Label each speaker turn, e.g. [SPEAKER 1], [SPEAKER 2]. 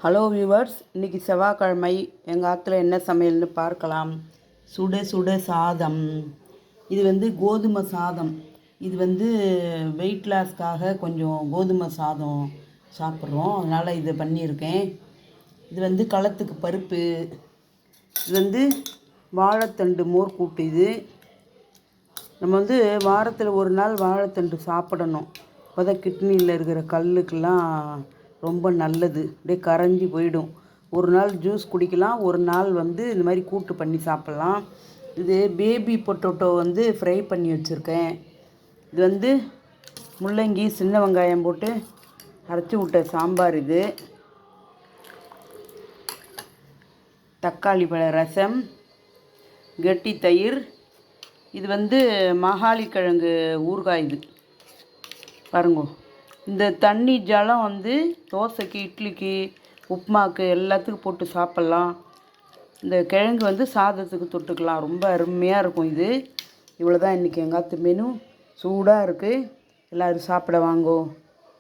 [SPEAKER 1] Hello viewers, இன்றைக்கி செவ்வாய்க்கிழமை எங்கள் ஆற்றுல என்ன சமையல்னு பார்க்கலாம். சுட சுட சாதம். இது கோதுமை சாதம். இது வெயிட் லாஸ்க்காக கொஞ்சம் கோதுமை சாதம் சாப்பிட்றோம், அதனால் இதை பண்ணியிருக்கேன். இது களத்துக்கு பருப்பு. இது வாழைத்தண்டு மோர் கூட்டு. இது நம்ம வாரத்தில் ஒரு நாள் வாழைத்தண்டு சாப்பிடணும். அப்போ தான் கிட்னியில் இருக்கிற கல்லுக்கெல்லாம் ரொம்ப நல்லது. அப்படியே கரைஞ்சி போயிடும். ஒரு நாள் ஜூஸ் குடிக்கலாம், ஒரு நாள் இந்த மாதிரி கூட்டு பண்ணி சாப்பிட்லாம். இது பேபி பொட்டோட்டோ ஃப்ரை பண்ணி வச்சுருக்கேன். இது முள்ளங்கி சின்ன வெங்காயம் போட்டு அரைச்சி விட்ட சாம்பார். இது தக்காளி பழ ரசம், கெட்டி தயிர். இது மகாளி கிழங்கு ஊறுகாய். இது பாருங்க. இந்த தண்ணி ஜலம் தோசைக்கு, இட்லிக்கு, உப்புமாவுக்கு எல்லாத்துக்கும் போட்டு சாப்பிட்லாம். இந்த கிழங்கு சாதத்துக்கு தொட்டுக்கலாம். ரொம்ப அருமையாக இருக்கும். இது இவ்வளோ தான் இன்றைக்கி எங்கள் ஆற்று மெனு. சூடாக இருக்குது. எல்லோரும் சாப்பிட வாங்கோ.